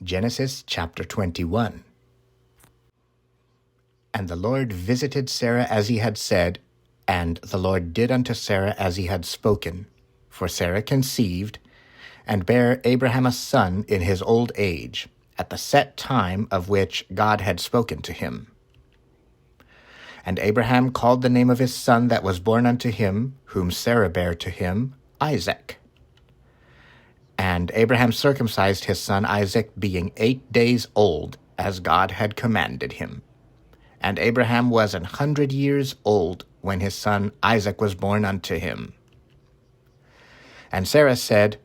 Genesis chapter 21. And the Lord visited Sarah as he had said, and the Lord did unto Sarah as he had spoken. For Sarah conceived, and bare Abraham a son in his old age, at the set time of which God had spoken to him. And Abraham called the name of his son that was born unto him, whom Sarah bare to him, Isaac. And Abraham circumcised his son Isaac, being 8 days old, as God had commanded him. And Abraham was 100 years old when his son Isaac was born unto him. And Sarah said,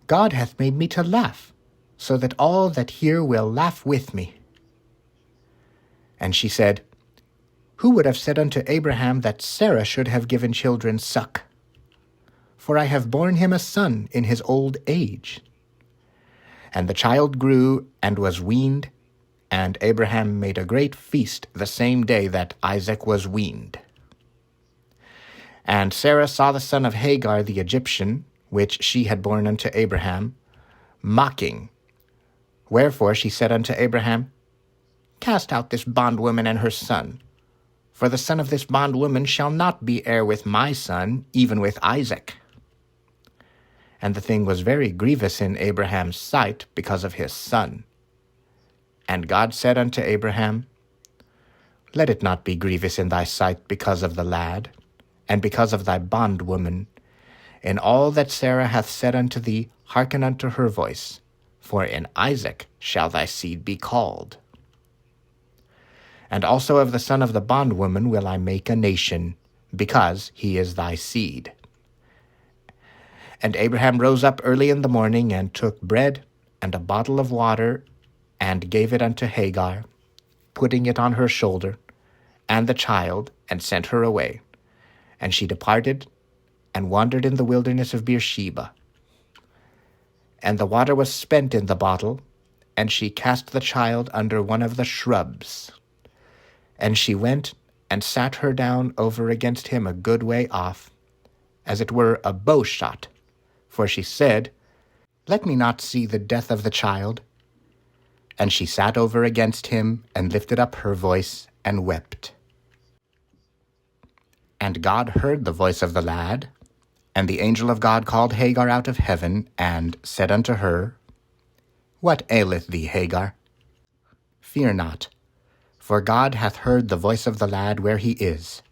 God hath made me to laugh, so that all that hear will laugh with me. And she said, Who would have said unto Abraham that Sarah should have given children suck? For I have borne him a son in his old age. And the child grew and was weaned, and Abraham made a great feast the same day that Isaac was weaned. And Sarah saw the son of Hagar the Egyptian, which she had borne unto Abraham, mocking. Wherefore she said unto Abraham, Cast out this bondwoman and her son, for the son of this bondwoman shall not be heir with my son, even with Isaac. And the thing was very grievous in Abraham's sight because of his son. And God said unto Abraham, Let it not be grievous in thy sight because of the lad, and because of thy bondwoman. In all that Sarah hath said unto thee, hearken unto her voice, for in Isaac shall thy seed be called. And also of the son of the bondwoman will I make a nation, because he is thy seed. And Abraham rose up early in the morning, and took bread and a bottle of water, and gave it unto Hagar, putting it on her shoulder, and the child, and sent her away. And she departed, and wandered in the wilderness of Beersheba. And the water was spent in the bottle, and she cast the child under one of the shrubs. And she went and sat her down over against him a good way off, as it were a bow shot. For she said, Let me not see the death of the child. And she sat over against him, and lifted up her voice, and wept. And God heard the voice of the lad, and the angel of God called Hagar out of heaven, and said unto her, What aileth thee, Hagar? Fear not, for God hath heard the voice of the lad where he is.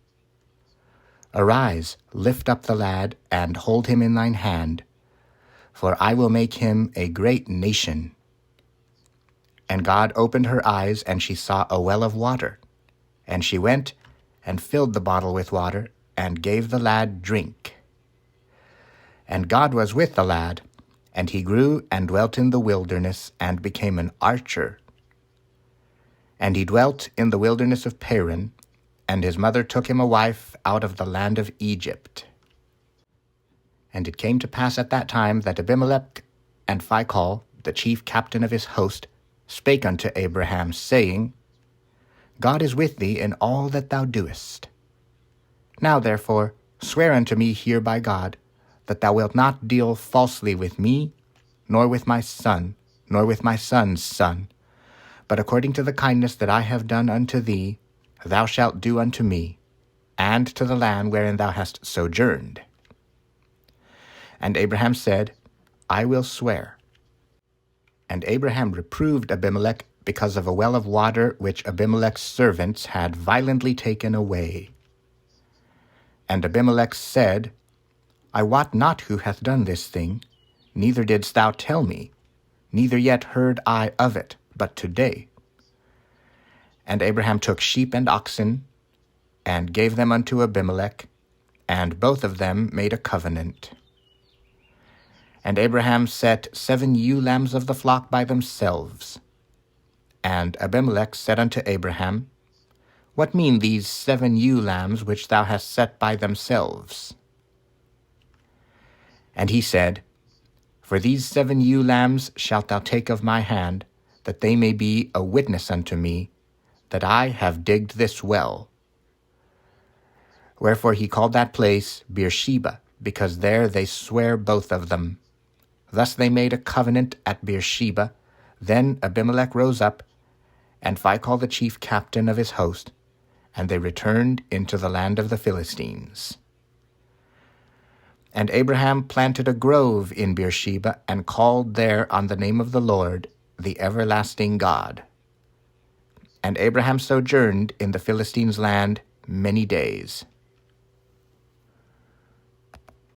Arise, lift up the lad, and hold him in thine hand, for I will make him a great nation. And God opened her eyes, and she saw a well of water. And she went and filled the bottle with water, and gave the lad drink. And God was with the lad, and he grew and dwelt in the wilderness, and became an archer. And he dwelt in the wilderness of Paran, and his mother took him a wife out of the land of Egypt. And it came to pass at that time that Abimelech and Phicol, the chief captain of his host, spake unto Abraham, saying, God is with thee in all that thou doest. Now therefore swear unto me here by God, that thou wilt not deal falsely with me, nor with my son, nor with my son's son, but according to the kindness that I have done unto thee, thou shalt do unto me, and to the land wherein thou hast sojourned. And Abraham said, I will swear. And Abraham reproved Abimelech because of a well of water which Abimelech's servants had violently taken away. And Abimelech said, I wot not who hath done this thing, neither didst thou tell me, neither yet heard I of it, but today. And Abraham took sheep and oxen, and gave them unto Abimelech, and both of them made a covenant. And Abraham set 7 ewe lambs of the flock by themselves. And Abimelech said unto Abraham, What mean these 7 ewe lambs which thou hast set by themselves? And he said, For these 7 ewe lambs shalt thou take of my hand, that they may be a witness unto me, that I have digged this well. Wherefore he called that place Beersheba, because there they sware both of them. Thus they made a covenant at Beersheba, Then Abimelech rose up, and Phicol the chief captain of his host, and they returned into the land of the Philistines. And Abraham planted a grove in Beersheba, and called there on the name of the Lord, the everlasting God. And Abraham sojourned in the Philistines' land many days.